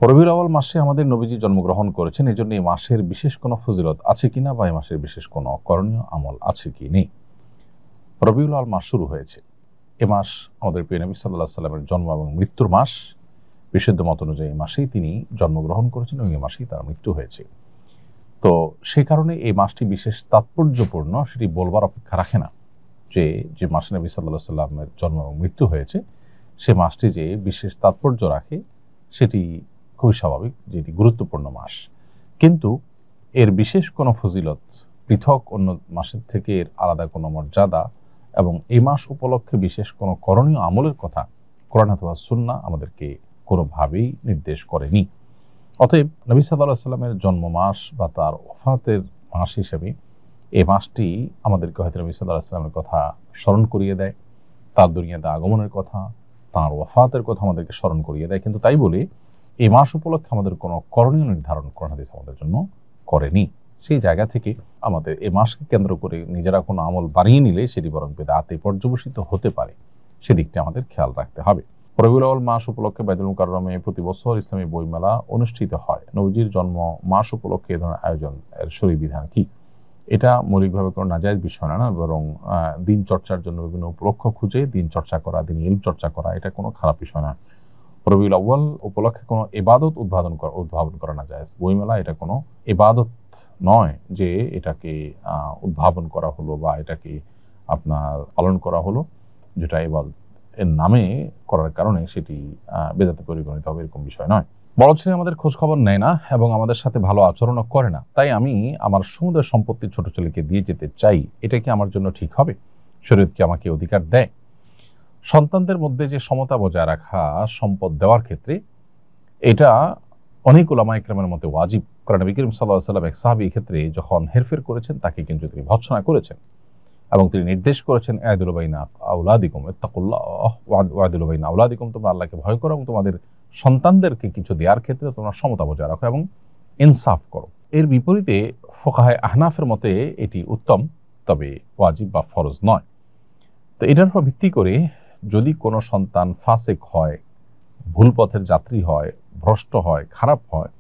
রবিউল আউয়াল মাসে আমাদের নবীজি জন্মগ্রহণ করেছেন, এই জন্য এই মাসের বিশেষ কোনো ফজিলত আছে কিনা বা এই মাসের বিশেষ কোনো করণীয় আমল আছে কি নেই। রবিউল আউয়াল মাস শুরু হয়েছে। এ মাস আমাদের প্রিয় নবী সাল্লাল্লাহু আলাইহি সাল্লামের জন্ম এবং মৃত্যুর মাস। বিশুদ্ধ মত অনুযায়ী এই মাসেই তিনি জন্মগ্রহণ করেছেন এবং এই মাসেই তার মৃত্যু হয়েছে। তো সেই কারণে এই মাসটি বিশেষ তাৎপর্যপূর্ণ, সেটি বলবার অপেক্ষা রাখে না যে যে মাসে নবী সাল্লাল্লাহু আলাইহি সাল্লামের জন্ম এবং মৃত্যু হয়েছে সে মাসটি যে বিশেষ তাৎপর্য রাখে সেটি খুবই স্বাভাবিক, যেটি গুরুত্বপূর্ণ মাস। কিন্তু এর বিশেষ কোনো ফজিলত, পৃথক অন্য মাসের থেকে এর আলাদা কোনো মর্যাদা এবং এই মাস উপলক্ষে বিশেষ কোনো করণীয় আমলের কথা কোরআন অথবা সুন্নাহ আমাদেরকে কোনোভাবেই নির্দেশ করেনি। অতএব নবী সাল্লাল্লাহু আলাইহি সাল্লামের জন্ম মাস বা তার ওফাতের মাস হিসেবে এই মাসটি আমাদেরকে হয়তো নবী সাল্লাল্লাহু আলাইহি সাল্লামের কথা স্মরণ করিয়ে দেয়, তার দুনিয়াতে আগমনের কথা, তার ওফাতের কথা আমাদেরকে স্মরণ করিয়ে দেয়। কিন্তু তাই বলে এই মাস উপলক্ষে আমাদের কোনো করণীয় নির্ধারণ কোরআন হাদিস আমাদের জন্য করেনি। সেই জায়গা থেকে আমাদের এই মাসকে কেন্দ্র করে নিজেরা কোনো আমল বানিয়ে নিলে সেটি বরং বিদআতে পর্যবসিত হতে পারে, সেদিকটি আমাদের খেয়াল রাখতে হবে। রবিউল আউয়াল মাস উপলক্ষে বাইতুল মুকাররমে প্রতি বছর ইসলামী বইমেলা অনুষ্ঠিত হয়। নবীজির জন্ম মাস উপলক্ষে এ ধরনের আয়োজন এর শরীয়ী বিধান কি? এটা মৌলিকভাবে কোনো নাজায়েজ বিষয় না, বরং দিন চর্চার জন্য বিভিন্ন উপলক্ষ খুঁজে দিন চর্চা করা, দিন ইলম চর্চা করা, এটা কোনো খারাপ বিষয় না। রবিউল আউয়াল উপলক্ষে কোনো ইবাদত উদ্ভাবন করা না যায়। বইমেলা এটা কোনো ইবাদত নয় যে এটাকে উদ্ভাবন করা হলো বা এটাকে আপনার পালন করা হলো, যেটা ইবাদত এর নামে করার কারণে সেটি বেদাতে পরিগণিত হবে, এরকম বিষয় নয়। বড় ছেলে আমাদের খোঁজ খবর নেয় না এবং আমাদের সাথে ভালো আচরণও করে না, তাই আমি আমার সমুদয় সম্পত্তি ছোট ছেলেকে দিয়ে যেতে চাই, এটা কি আমার জন্য ঠিক হবে? শরীয়ত কি আমাকে অধিকার দেয়? সন্তানদের মধ্যে যে সমতা বজায় রাখা সম্পদ দেওয়ার ক্ষেত্রে, এটা অনেক উলামা ইকরামের মধ্যে ওয়াজিব। কারণ নবী করিম সাল্লাল্লাহু আলাইহি ওয়াসাল্লাম এক সাহাবী ক্ষেত্রে যখন হেরফের করেছেন তাকে কিন্তু তিনি ভর্ৎসনা করেছেন এবং তিনি নির্দেশ করেছেন আদিলু বাইনা আওলাদিকুম ইত্তাকুল্লাহ ওয়াদিলু বাইনা আওলাদিকুম, তোমরা আল্লাহকে ভয় করো এবং তোমাদের সন্তানদেরকে কিছু দেওয়ার ক্ষেত্রে তোমরা সমতা বজায় রাখো এবং ইনসাফ করো। এর বিপরীতে ফুকাহায়ে আহনাফের মতে এটি উত্তম, তবে ওয়াজিব বা ফরজ নয়। তো এটার উপর ভিত্তি করে যদি কোনো সন্তান ফাসেক হয়, ভুল পথের যাত্রী হয়, ভ্রষ্ট হয়, খারাপ হয়,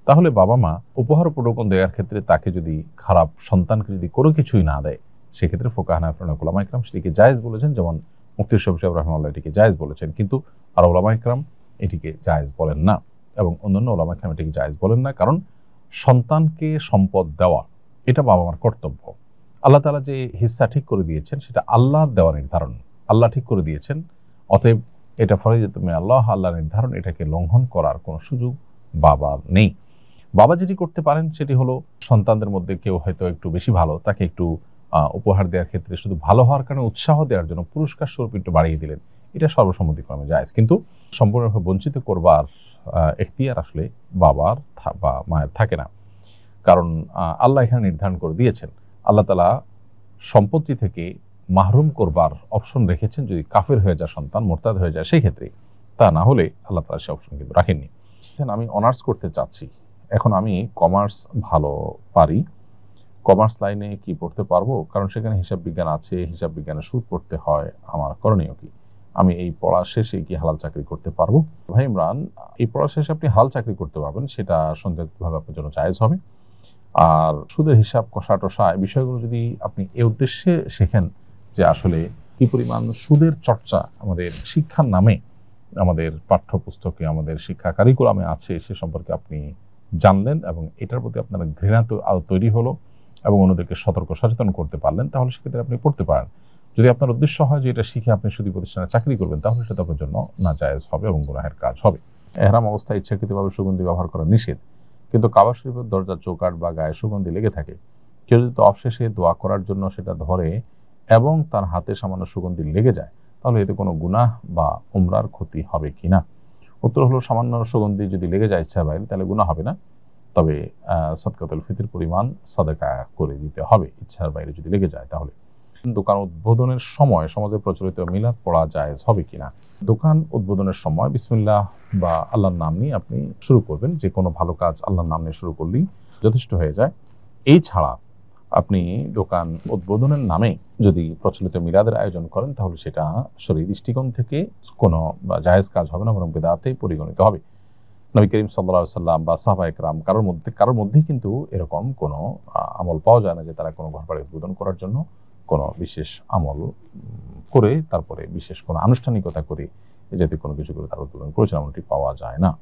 তাহলে বাবা মা উপহার উপঢৌকন দেওয়ার ক্ষেত্রে তাকে যদি খারাপ সন্তানকে যদি কোনো কিছুই না দেয়, সেক্ষেত্রে ফুকাহা হানাফি উলামা ইকরাম সেটিকে জায়েজ বলেছেন। যেমন মুফতি শফি সাহেব রাহিমাহুল্লাহ এটিকে জায়েজ বলেছেন, কিন্তু আর উলামা ইকরাম এটিকে জায়েজ বলেন না এবং অন্যান্য উলামা ইকরাম এটিকে জায়েজ বলেন না। কারণ সন্তানকে সম্পদ দেওয়া এটা বাবা মার কর্তব্য। আল্লাহ তাআলা যে হিস্সা ঠিক করে দিয়েছেন সেটা আল্লাহর দেওয়া নির্ধারণ, আল্লাহ ঠিক করে দিয়েছেন। অতএব এটা ফরজিয়াতুম মিন আল্লাহ, আল্লাহ নির্ধারণ, এটাকে লঙ্ঘন করার কোনো সুযোগ বাবার নেই। বাবা যেটি করতে পারেন সেটি হলো সন্তানদের মধ্যে কেউ হয়তো একটু বেশি ভালো, তাকে একটু উপহার দেওয়ার ক্ষেত্রে শুধু ভালো হওয়ার কারণে উৎসাহ দেওয়ার জন্য পুরস্কার স্বরূপ একটু বাড়িয়ে দিলেন, এটা সর্বসম্মতিক্রমে জায়েজ। কিন্তু সম্পূর্ণভাবে বঞ্চিত করবার এখতিয়ার আসলে বাবার বা মায়ের থাকে না। কারণ আল্লাহ এখানে নির্ধারণ করে দিয়েছেন, আল্লাহ তাআলা সম্পত্তি থেকে মাহরুম করবার অপশন রেখেছেন যদি কাফের হয়ে যায়, সন্তান মোরতাদ হয়ে যায়, সেই ক্ষেত্রে। তা না হলে আল্লাহ তাআলা সে অপশন কিন্তু রাখেননি। আমি অনার্স করতে চাচ্ছি, এখন আমি কমার্স ভালো পারি, কমার্স লাইনে কি পড়তে পারবো? কারণ সেখানে হিসাব বিজ্ঞান আছে, হিসাব বিজ্ঞানের সুদ পড়তে হয়, আমার করণীয় কি? আমি এই পড়া শেষে কি হালাল চাকরি করতে পারবো? ভাই ইমরান, এই পড়া শেষে আপনি হালাল চাকরি করতে পারবেন, সেটা সন্দেহভাবে আপনার জন্য জায়েজ হবে। আর সুদের হিসাব কষা টষা এই বিষয়গুলো যদি আপনি এই উদ্দেশ্যে শেখেন যে আসলে কি পরিমাণ সুদের চর্চা আমাদের শিক্ষার নামে আমাদের পাঠ্যপুস্তকে, আমাদের শিক্ষা কারিকুলামে আছে, সে সম্পর্কে আপনি জানলেন এবং এটার প্রতি আপনার ঘৃণা তৈরি হলো এবং অন্যদেরকে সতর্ক সচেতন করতে পারলেন, তাহলে সেক্ষেত্রে আপনি পড়তে পারেন। যদি আপনার উদ্দেশ্য হয় যে এটা শিখে আপনি সুদী প্রতিষ্ঠানে চাকরি করবেন, তাহলে সেটা আপনার জন্য নাজায়েজ হবে এবং গুনাহের কাজ হবে। এহরাম অবস্থায় ইচ্ছাকৃতভাবে সুগন্ধি ব্যবহার করা নিষেধ, কিন্তু কাবা শরীফের দরজার চৌকাঠ বা গায়ে সুগন্ধি লেগে থাকে, কেউ যদি অবশেষে দোয়া করার জন্য সেটা ধরে এবং তার হাতে সামান্য সুগন্ধি লেগে যায়, তাহলে এতে কোনো গুনাহ বা উমরার ক্ষতি হবে কিনা? উত্তর হলো, সামান্য সুগন্ধি যদি লেগে যায় ইচ্ছার বাইরে তাহলে গুনাহ হবে না, তবে সাদকাতুল ফিতর পরিমাণ সাদাকা করে দিতে হবে ইচ্ছার বাইরে যদি লেগে যায়। তাহলে দোকান উদ্বোধনের সময় সমাজে প্রচলিত মিলাদ পড়া জায়েজ হবে কিনা? দোকান উদ্বোধনের সময় বিসমিল্লাহ বা আল্লাহর নাম নিয়ে আপনি শুরু করবেন, যে কোনো ভালো কাজ আল্লাহর নাম নিয়ে শুরু করলেই যথেষ্ট হয়ে যায়। এই ছাড়া আপনি দোকান উদ্বোধনের নামে যদি প্রচলিত মিলাদের আয়োজন করেন, তাহলে সেটা শরীয়ী দৃষ্টিকোণ থেকে কোনো জায়েজ কাজ হবে না, বরং বিদআতে পরিগণিত হবে। নবী করিম সাল্লাল্লাহু আলাইহি সাল্লাম বা সাহাবা একরাম কারোর মধ্যেই কিন্তু এরকম কোনো আমল পাওয়া যায় না যে তারা কোনো ঘর বাড়ি উদ্বোধন করার জন্য কোনো বিশেষ আমল করে তারপরে বিশেষ কোনো আনুষ্ঠানিকতা করে এ জাতীয় কোনো কিছু করে তারা উদ্বোধন করেছেন, এমনটি পাওয়া যায় না।